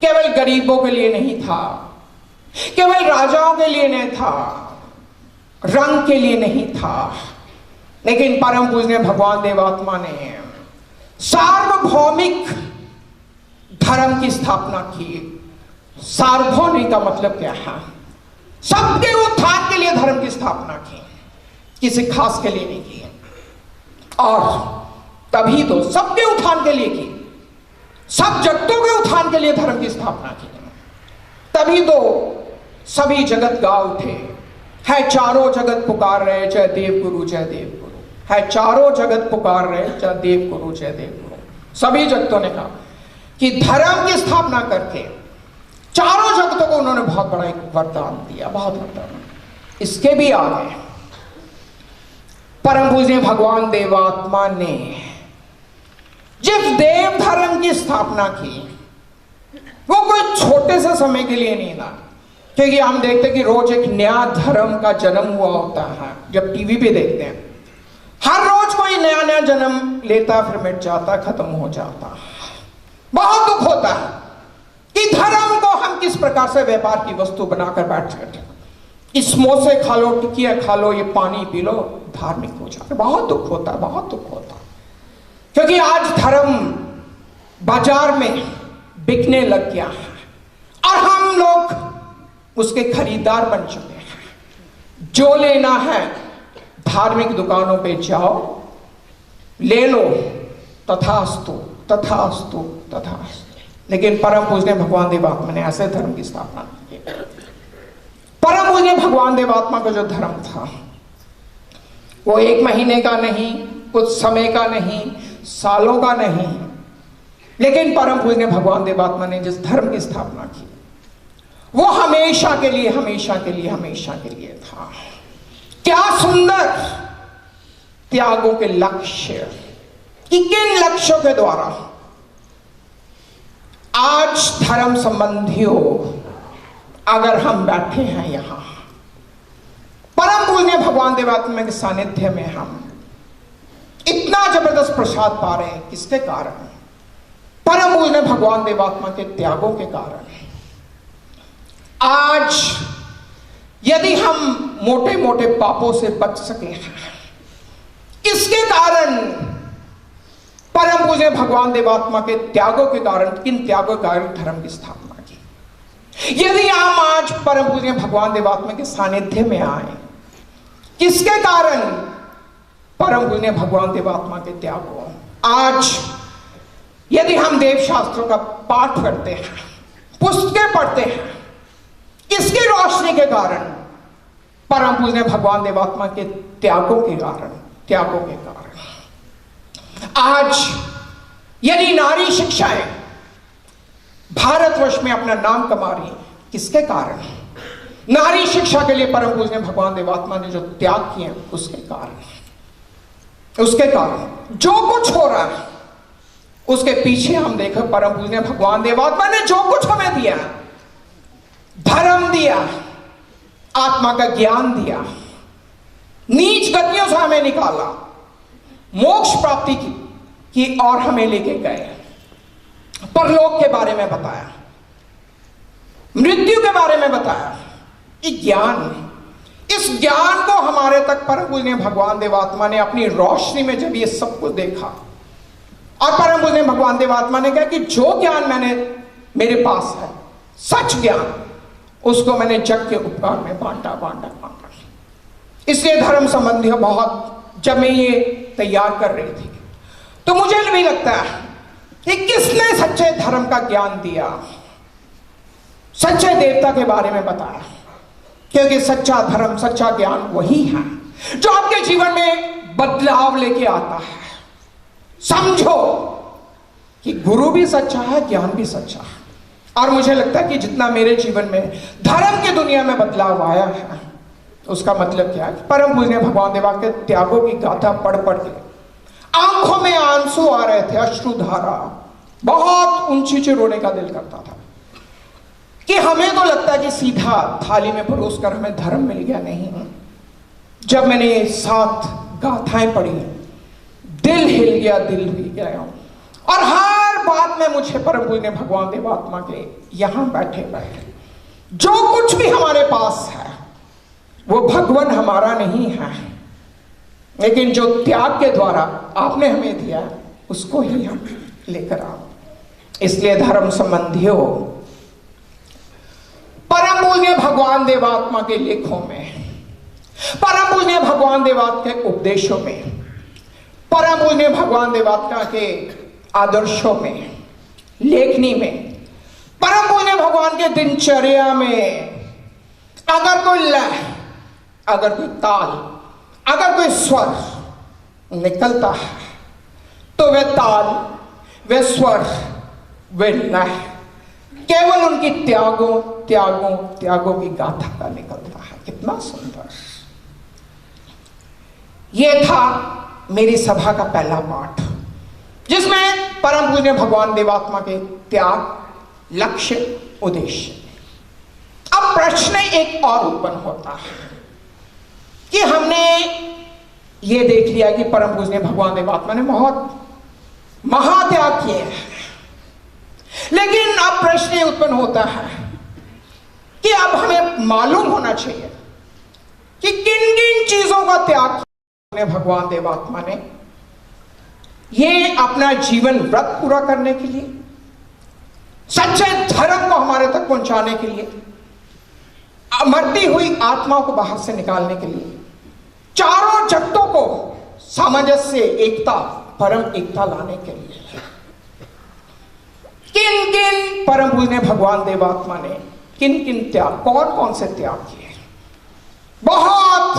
केवल गरीबों के लिए नहीं था, केवल राजाओं के लिए नहीं था, रंग के लिए नहीं था, लेकिन परम पूजनीय भगवान देवात्मा ने सार्वभौमिक धर्म की स्थापना की। सार्वभौमिक का मतलब क्या है? सबके उत्थान के लिए धर्म की स्थापना की, किसी खास के लिए नहीं की। और तभी तो सबके उत्थान के लिए की, सब जगतों के उत्थान के लिए धर्म की स्थापना की। तभी तो सभी जगत गा उठे, है चारों जगत पुकार रहे जय देव गुरु जय देव गुरु, है चारों जगत पुकार रहे जय देव गुरु जय देव गुरु। सभी जगतों ने कहा कि धर्म की स्थापना करके चारों जगतों को उन्होंने बहुत बड़ा एक वरदान दिया, बहुत वरदान। इसके भी आगे परम पूजनीय भगवान देवात्मा ने जिस देव धर्म की स्थापना की वो कोई छोटे से समय के लिए नहीं था, क्योंकि हम देखते कि रोज एक नया धर्म का जन्म हुआ होता है। जब टीवी पे देखते हैं हर रोज कोई नया नया जन्म लेता, फिर मिट जाता, खत्म हो जाता। बहुत दुख होता है कि धर्म को हम किस प्रकार से व्यापार की वस्तु बनाकर बैठ सकते हैं। इस समोसे खा लो, टिकिया खा लो, ये पानी पी लो, धार्मिक हो जाते। बहुत दुख होता है, बहुत दुख होता है, क्योंकि आज धर्म बाजार में बिकने लग गया है और हम लोग उसके खरीदार बन चुके हैं। जो लेना है धार्मिक दुकानों पे जाओ, ले लो, तथास्तु तथास्तु तथास्तु। लेकिन परम पूजनीय भगवान देवात्मा ने ऐसे धर्म की स्थापना की। परम पूजनीय भगवान देवात्मा का जो धर्म था वो 1 महीने का नहीं, कुछ समय का नहीं, सालों का नहीं, लेकिन परम पूजनीय भगवान देवात्मा ने जिस धर्म की स्थापना की वो हमेशा के लिए, हमेशा के लिए, हमेशा के लिए था। क्या सुंदर त्यागों के लक्ष्य, कि किन लक्ष्यों के द्वारा आज धर्म संबंधियों अगर हम बैठे हैं यहां परम पूजनीय भगवान देवात्मा के सानिध्य में, हम इतना जबरदस्त प्रसाद पा रहे हैं, किसके कारण? परम पूजनीय भगवान देवात्मा के त्यागों के कारण। आज यदि हम मोटे मोटे पापों से बच सके हैं, किसके कारण? परम पूजनीय भगवान देवात्मा के त्यागों के कारण। किन त्यागों के कारण? धर्म की स्थापना की। यदि हम आज परम पूजनीय भगवान देवात्मा के सानिध्य में आए, किसके कारण? परम पूजनीय भगवान देवात्मा के त्यागों। आज यदि हम देव शास्त्रों का पाठ करते हैं, पुस्तकें पढ़ते हैं, किसकी रोशनी के कारण? परम पूजनीय भगवान देवात्मा के त्यागों के कारण, त्यागों के कारण। आज यदि नारी शिक्षाएं भारतवर्ष में अपना नाम कमा रही, किसके कारण? नारी शिक्षा के लिए परम पूजनीय भगवान देवात्मा ने जो त्याग किए उसके कारण, उसके कारण जो कुछ हो रहा है उसके पीछे हम देखें परम पूजनीय भगवान देवात्मा ने जो कुछ हमें दिया, धर्म दिया, आत्मा का ज्ञान दिया, नीच गतियों से हमें निकाला, मोक्ष प्राप्ति की और हमें लेके गए, परलोक के बारे में बताया, मृत्यु के बारे में बताया। ये ज्ञान, इस ज्ञान को हमारे तक परम पूजनीय भगवान देवात्मा ने अपनी रोशनी में जब ये सब कुछ देखा और परम पूजनीय भगवान देवात्मा ने कहा कि जो ज्ञान मेरे पास है, सच ज्ञान, उसको मैंने जग के उपकार में बांटा। इसलिए धर्म संबंधी बहुत, जब मैं ये तैयार कर रही थी तो मुझे भी लगता है कि किसने सच्चे धर्म का ज्ञान दिया, सच्चे देवता के बारे में बताया, क्योंकि सच्चा धर्म, सच्चा ज्ञान वही है जो आपके जीवन में बदलाव लेके आता है। समझो कि गुरु भी सच्चा है, ज्ञान भी सच्चा है। और मुझे लगता है कि जितना मेरे जीवन में धर्म की दुनिया में बदलाव आया है, उसका मतलब क्या है? परम पूजनीय भगवान देवा के त्यागों की गाथा पढ़ पढ़ के आंखों में आंसू आ रहे थे, अश्रुधारा, बहुत ऊंची ऊंची रोने का दिल करता था कि हमें तो लगता है कि सीधा थाली में परोस कर हमें धर्म मिल गया। नहीं, जब मैंने 7 गाथाएं पढ़ी, दिल हिल गया, दिल हिल गया। और हर बाद में मुझे परम पूज्य भगवान देवात्मा के यहां बैठे बैठे जो कुछ भी हमारे पास है वो भगवान हमारा नहीं है, लेकिन जो त्याग के द्वारा आपने हमें दिया उसको ही हम लेकर आओ। इसलिए धर्म संबंधियों, परम पूज्य भगवान देवात्मा के लेखों में, परम पूज्य भगवान देवात्मा के उपदेशों में, परम पूज्य भगवान देवात्मा के आदर्शों में, लेखनी में, परम पूज्य भगवान के दिनचर्या में अगर कोई लय, अगर कोई ताल, अगर कोई स्वर निकलता है तो वह ताल, वह स्वर, वह लय केवल उनकी त्यागों त्यागों त्यागों की गाथा का निकलता है। कितना सुंदर। यह था मेरी सभा का पहला पाठ, जिसमें परम पूज्य भगवान देवात्मा के त्याग, लक्ष्य, उद्देश्य। अब प्रश्न एक और उत्पन्न होता है कि हमने ये देख लिया कि परम पूज्य भगवान देवात्मा ने बहुत महात्याग किए हैं, लेकिन अब प्रश्न ये उत्पन्न होता है कि अब हमें मालूम होना चाहिए कि किन किन चीजों का त्याग किया भगवान देवात्मा ने। ये अपना जीवन व्रत पूरा करने के लिए, सच्चे धर्म को हमारे तक पहुंचाने के लिए, मरती हुई आत्माओं को बाहर से निकालने के लिए, चारों जगतों को सामंजस्य, एकता, परम एकता लाने के लिए किन किन परम पूज्य भगवान देवात्मा ने किन किन त्याग, कौन कौन से त्याग किए। बहुत,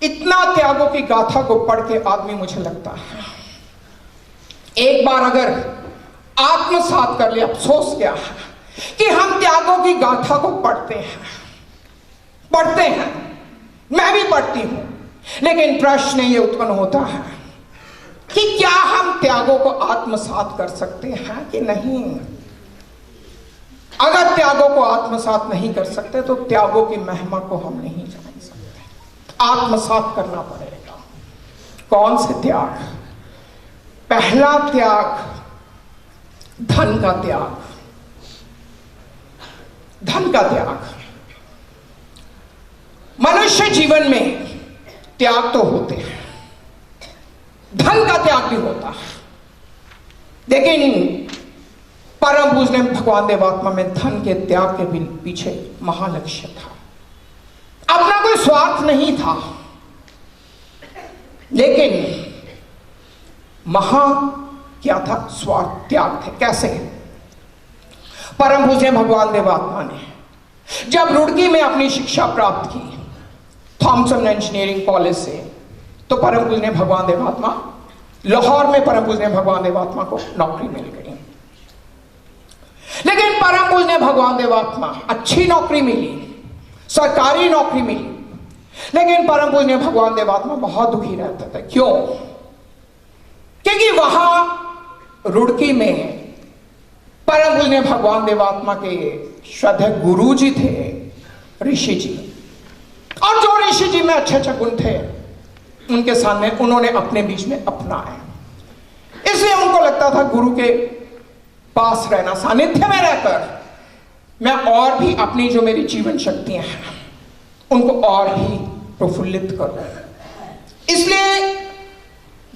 इतना त्यागों की गाथा को पढ़ के आदमी, मुझे लगता है एक बार अगर आत्मसात कर लिया, अफसोस क्या है कि हम त्यागों की गाथा को पढ़ते हैं, मैं भी पढ़ती हूं, लेकिन प्रश्न ये उत्पन्न होता है कि क्या हम त्यागों को आत्मसात कर सकते हैं कि नहीं। अगर त्यागों को आत्मसात नहीं कर सकते तो त्यागों की महिमा को हम नहीं जान सकते, आत्मसात करना पड़ेगा। कौन से त्याग? पहला त्याग धन का त्याग। धन का त्याग। मनुष्य जीवन में त्याग तो होते हैं, धन का त्याग भी होता है, लेकिन परम पूज्य भगवान देवात्मा में धन के त्याग के पीछे महालक्ष्य था। अपना कोई स्वार्थ नहीं था, लेकिन महा क्या था? स्वार्थ त्याग थे। कैसे? परम पूज्य भगवान देवात्मा ने जब रुड़की में अपनी शिक्षा प्राप्त की थॉमसन इंजीनियरिंग कॉलेज से, तो परम पूज्य भगवान देवात्मा लाहौर में परम पूज्य भगवान देवात्मा को नौकरी मिल गई। लेकिन परम पूज्य भगवान देवात्मा, अच्छी नौकरी मिली, सरकारी नौकरी मिली, लेकिन परम पूज्य भगवान देवात्मा बहुत दुखी रहते थे। क्यों? क्योंकि वहां रुड़की में परम पूज्य भगवान देवात्मा के श्रद्धेय गुरु जी थे, ऋषि जी, और जो ऋषि जी में अच्छे अच्छे गुण थे उनके सामने उन्होंने अपने बीच में अपनाए। इसलिए उनको लगता था गुरु के पास रहना, सानिध्य में रहकर मैं और भी अपनी जो मेरी जीवन शक्तियां हैं उनको और भी प्रफुल्लित करूं। इसलिए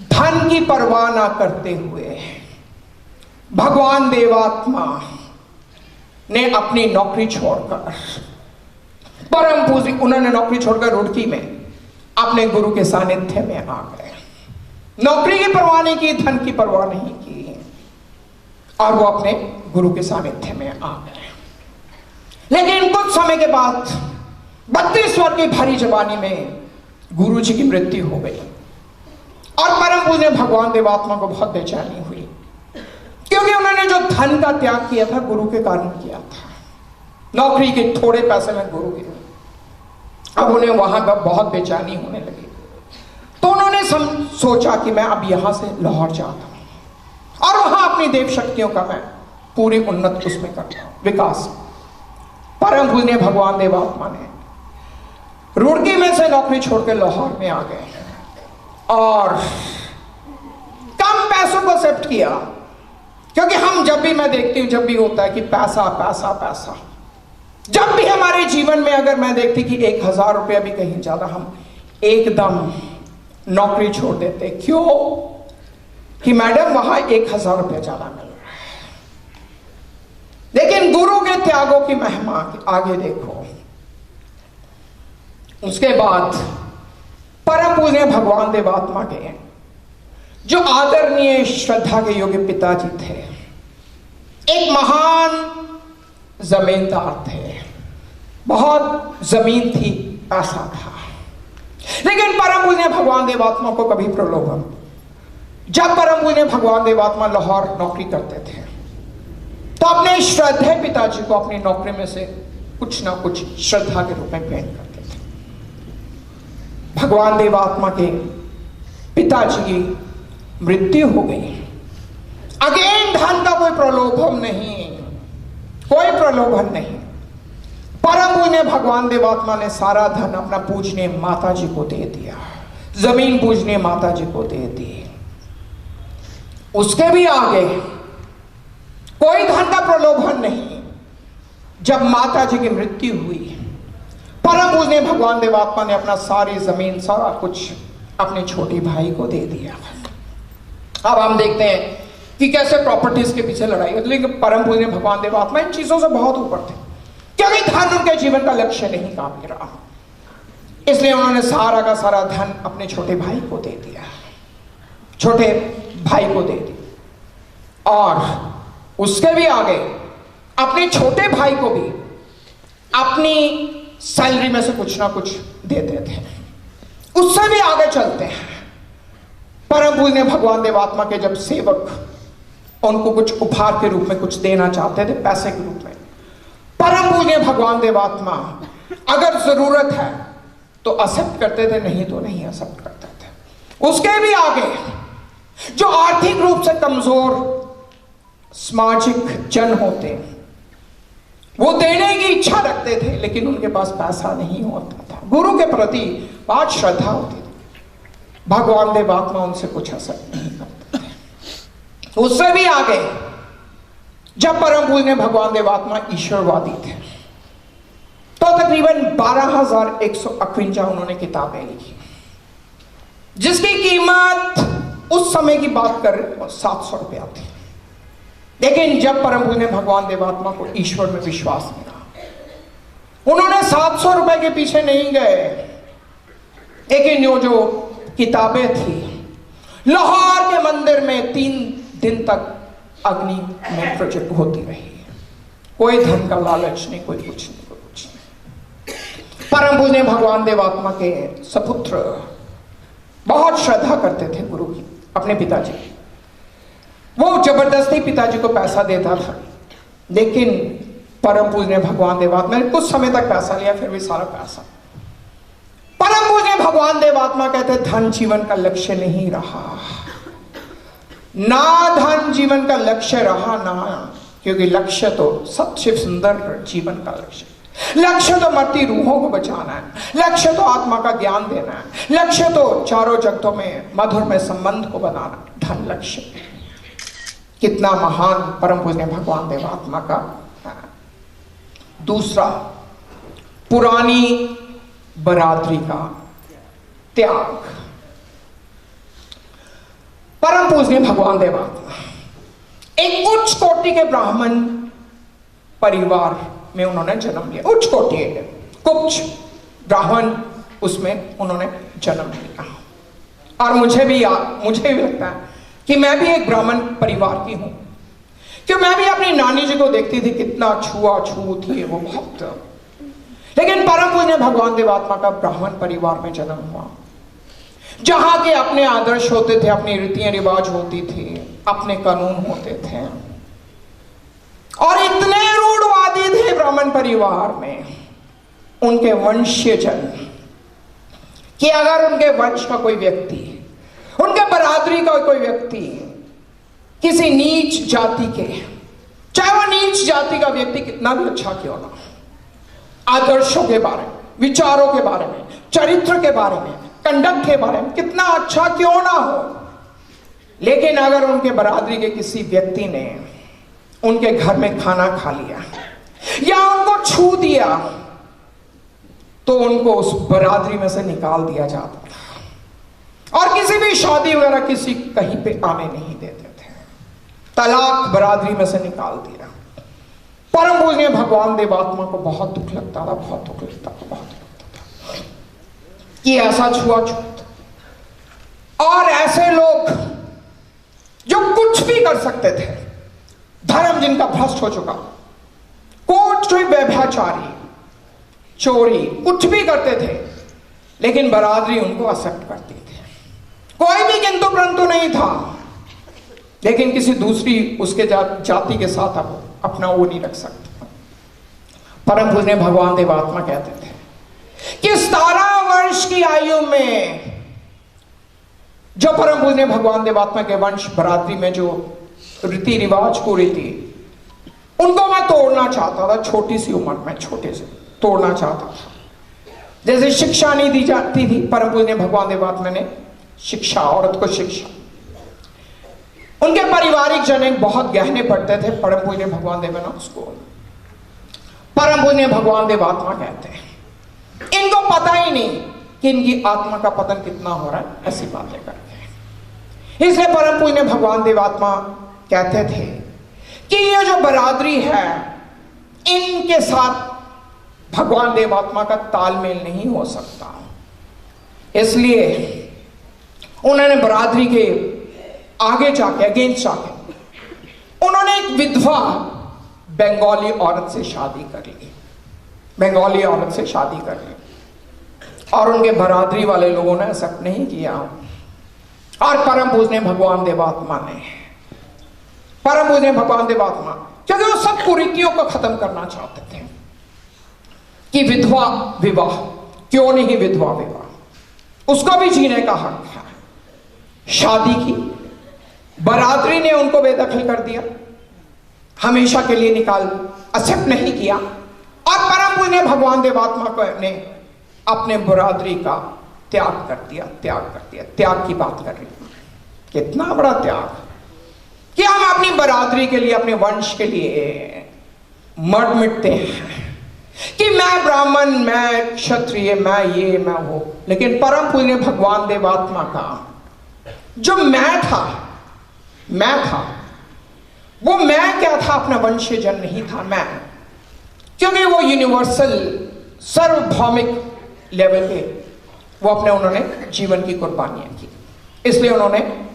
धन की परवाह ना करते हुए भगवान देवात्मा ने अपनी नौकरी छोड़कर, परम पूज्य, उन्होंने नौकरी छोड़कर रुड़की में अपने गुरु के सानिध्य में आ गए। नौकरी की परवाह नहीं की, धन की परवाह नहीं की, और वो अपने गुरु के सानिध्य में आ गए। लेकिन कुछ समय के बाद 32 वर्ष की भारी जवानी में गुरु जी की मृत्यु हो गई, और परम पूज्य भगवान देवात्मा को बहुत बेचैनी हुई, क्योंकि उन्होंने जो धन का त्याग किया था गुरु के कारण किया था। नौकरी के थोड़े पैसे में गुरु के, अब उन्हें वहां का बहुत बेचैनी होने लगी। तो उन्होंने सोचा कि मैं अब यहां से लाहौर जाता हूं और वहां अपनी देव शक्तियों का मैं पूरी उन्नत उसमें करता हूं, विकास। परम पूज्य भगवान देवात्मा ने रुड़की में से नौकरी छोड़कर लाहौर में आ गए और कम पैसों को एक्सेप्ट किया, क्योंकि हम जब भी, मैं देखती हूं जब भी होता है कि पैसा पैसा पैसा, जब भी हमारे जीवन में अगर मैं देखती कि 1,000 रुपया भी कहीं ज्यादा, हम एकदम नौकरी छोड़ देते। क्यों? कि मैडम वहां 1,000 रुपया ज्यादा मिल रहा है। लेकिन गुरु के त्यागों की महिमा आगे देखो। उसके बाद परम पूज्य भगवान देवात्मा के जो आदरणीय श्रद्धा के योग्य पिताजी थे, एक महान जमींदार थे, बहुत जमीन थी, पैसा था। लेकिन परम पूज्य भगवान देवात्मा को कभी प्रलोभन, जब परम पूज्य भगवान देवात्मा लाहौर नौकरी करते थे तो अपने श्रद्धेय पिताजी को अपनी नौकरी में से कुछ ना कुछ श्रद्धा के रूप में भेंट करते थे। भगवान देवात्मा के पिताजी की मृत्यु हो गई। अगेन धन का कोई प्रलोभन नहीं, कोई प्रलोभन नहीं। परम पूज्य भगवान देवात्मा ने सारा धन अपना पूजनीय माता जी को दे दिया, जमीन पूजनीय माता जी को दे दी। उसके भी आगे कोई धन का प्रलोभन नहीं। जब माता जी की मृत्यु हुई, परम पूज्य भगवान देवात्मा ने अपना सारी जमीन, सारा कुछ अपने छोटे भाई को दे दिया। अब हम देखते हैं कि कैसे प्रॉपर्टीज के पीछे लड़ाई होती, लेकिन परम पूज्य भगवान देवात्मा इन चीजों से बहुत ऊपर थे, क्योंकि धन उनके जीवन का लक्ष्य नहीं काम कर रहा। इसलिए उन्होंने सारा का सारा धन अपने छोटे भाई को दे दिया, छोटे भाई को दे दी। और उसके भी आगे अपने छोटे भाई को भी अपनी सैलरी में से कुछ ना कुछ देते थे। उससे भी आगे चलते हैं, परम पूज्य भगवान देवात्मा के जब सेवक उनको कुछ उपहार के रूप में कुछ देना चाहते थे, पैसे के रूप में, परम पूज्य भगवान देवात्मा अगर जरूरत है तो एक्सेप्ट करते थे, नहीं तो नहीं एक्सेप्ट करते थे। उसके भी आगे जो आर्थिक रूप से कमजोर सामाजिक जन होते, वो देने की इच्छा रखते थे, लेकिन उनके पास पैसा नहीं होता था। गुरु के प्रति बहुत श्रद्धा होती थी, भगवान देवात्मा उनसे कुछ एक्सेप्ट नहीं करते थे। उससे भी आगे जब परम पूज्य भगवान देवात्मा ईश्वरवादी थे, तो तकरीबन 12,151 उन्होंने किताबें लिखी, जिसकी कीमत उस समय की बात कर 700 रुपया थी। लेकिन जब परम पूज्य भगवान देवात्मा को ईश्वर में विश्वास मिला, उन्होंने 700 रुपए के पीछे नहीं गए, लेकिन जो किताबें थी, लाहौर के मंदिर में 3 दिन तक अग्नि में प्रज्वलित होती रही। कोई धन का लालच नहीं, कोई कुछ नहीं, कोई कुछ नहीं। परम पूज्य भगवान देवात्मा के सपुत्र बहुत श्रद्धा करते थे गुरु की, अपने पिताजी की। वो जबरदस्ती पिताजी को पैसा देता था, लेकिन परम पूज्य भगवान देवात्मा ने कुछ समय तक पैसा लिया, फिर भी सारा पैसा। परम पूज्य भगवान देवात्मा कहते धन जीवन का लक्ष्य नहीं रहा, ना धन जीवन का लक्ष्य रहा ना, क्योंकि लक्ष्य तो सच्चे सुंदर जीवन का लक्ष्य, लक्ष्य तो मरती रूहों को बचाना है, लक्ष्य तो आत्मा का ज्ञान देना है, लक्ष्य तो चारों जगतों में मधुर में संबंध को बनाना। धन लक्ष्य कितना महान परम पूज्य भगवान देवात्मा का है। दूसरा, पुरानी बरादरी का त्याग। परम पूज्य भगवान देवात्मा एक उच्च कोटि के ब्राह्मण परिवार में उन्होंने जन्म लिया। उच्च कोटि है, कुछ ब्राह्मण, उसमें उन्होंने जन्म लिया। और मुझे भी लगता है कि मैं भी एक ब्राह्मण परिवार की हूं, कि मैं भी अपनी नानी जी को देखती थी, कितना छुआछूत थी वो बहुत। लेकिन परम पूज्य भगवान देवात्मा का ब्राह्मण परिवार में जन्म हुआ, जहां के अपने आदर्श होते थे, अपनी रीतियां रिवाज होती थी, अपने कानून होते थे, और इतने रूढ़वादी थे ब्राह्मण परिवार में उनके वंशजन कि अगर उनके वंश का कोई व्यक्ति, उनके बरादरी का कोई व्यक्ति किसी नीच जाति के, चाहे वो नीच जाति का व्यक्ति कितना भी अच्छा क्यों ना, आदर्शों के बारे में, विचारों के बारे में, चरित्र के बारे में, कंडक्ट के बारे में कितना अच्छा क्यों ना हो, लेकिन अगर उनके बरादरी के किसी व्यक्ति ने उनके घर में खाना खा लिया या उनको छू दिया तो उनको उस बरादरी में से निकाल दिया जाता था और किसी भी शादी वगैरह किसी कहीं पे आने नहीं देते थे। तलाक बरादरी में से निकाल दिया। परम पूजनीय भगवान देवात्मा को बहुत दुख लगता था, बहुत दुख लगता था, बहुत दुख लगता था कि ऐसा छुआछूत और ऐसे लोग जो कुछ भी कर सकते थे, धर्म जिनका भ्रष्ट हो चुका, कोई व्यभिचारी, चोरी, कुछ भी करते थे, लेकिन बरादरी उनको एक्सेप्ट करती थी। कोई भी किंतु परंतु नहीं था, लेकिन किसी दूसरी उसके जाति के साथ अब अपना वो नहीं रख सकता। परम पूजनीय भगवान देवात्मा कहते थे कि 17 वर्ष की आयु में जो परम पूजनीय भगवान देवात्मा के वंश बरादरी में जो रीति रिवाज कुरीति उनको मैं तोड़ना चाहता था। छोटी सी उम्र में छोटे से तोड़ना चाहता था। जैसे शिक्षा नहीं दी जाती थी, परम पूजनीय भगवान देवात्मा ने शिक्षा, औरत को शिक्षा, उनके पारिवारिक जन बहुत गहने पड़ते थे। परम पूजनीय भगवान देव ना उसको परम पूजनीय भगवान देवात्मा कहते हैं। इनको पता ही नहीं कि इनकी आत्मा का पतन कितना हो रहा है, ऐसी बातें करते हैं। इसलिए परम पूजनीय भगवान देवात्मा कहते थे कि ये जो बरादरी है इनके साथ भगवान देवात्मा का तालमेल नहीं हो सकता। इसलिए उन्होंने बरादरी के आगे जाके, अगेंस्ट जाके, उन्होंने एक विधवा बंगाली औरत से शादी कर ली। बंगाली औरत से शादी कर ली और उनके बरादरी वाले लोगों ने एक्सेप्ट नहीं किया। और परम पूजनीय भगवान देवात्मा ने, परम पूजनीय भगवान देवात्मा, क्योंकि वो सब कुरीतियों को खत्म करना चाहते थे कि विधवा विवाह, क्यों नहीं विधवा विवाह, उसको भी जीने का हक है। शादी की, बरादरी ने उनको बेदखल कर दिया, हमेशा के लिए निकाल, एक्सेप्ट नहीं किया। और परम पूजनीय भगवान देवात्मा को ने अपने बरादरी का त्याग कर दिया, त्याग कर दिया। त्याग की बात कर रही हूं, कितना बड़ा त्याग कि हम अपनी बरादरी के लिए, अपने वंश के लिए मर मिटते हैं कि मैं ब्राह्मण, मैं क्षत्रिय, मैं ये, मैं वो। लेकिन परम पूजनीय भगवान देवात्मा का जो मैं था, वो मैं क्या था, अपना वंशीय जन नहीं था मैं, क्योंकि वो यूनिवर्सल सार्वभौमिक लेवल पे वो अपने उन्होंने जीवन की कुर्बानियां की। इसलिए उन्होंने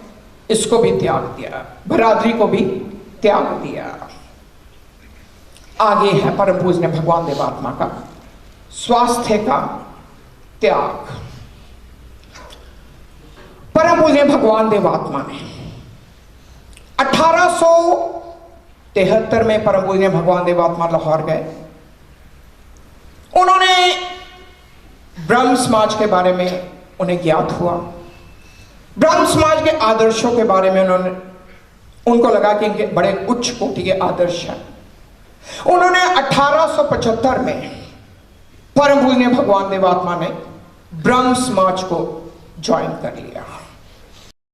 इसको भी त्याग दिया, बरादरी को भी त्याग दिया। आगे है परम पूजनीय भगवान देवात्मा का स्वास्थ्य का त्याग। परम पूजनीय भगवान देवात्मा ने 1873 में परम पूजनीय भगवान देवात्मा लाहौर गए। उन्होंने ब्रह्म समाज के बारे में उन्हें ज्ञात हुआ, ब्रह्म समाज के आदर्शों के बारे में उनको लगा कि इनके बड़े उच्च कोटि के आदर्श हैं। उन्होंने 1875 में परम पूजनीय भगवान देवात्मा ने ब्रह्म समाज को ज्वाइन कर लिया।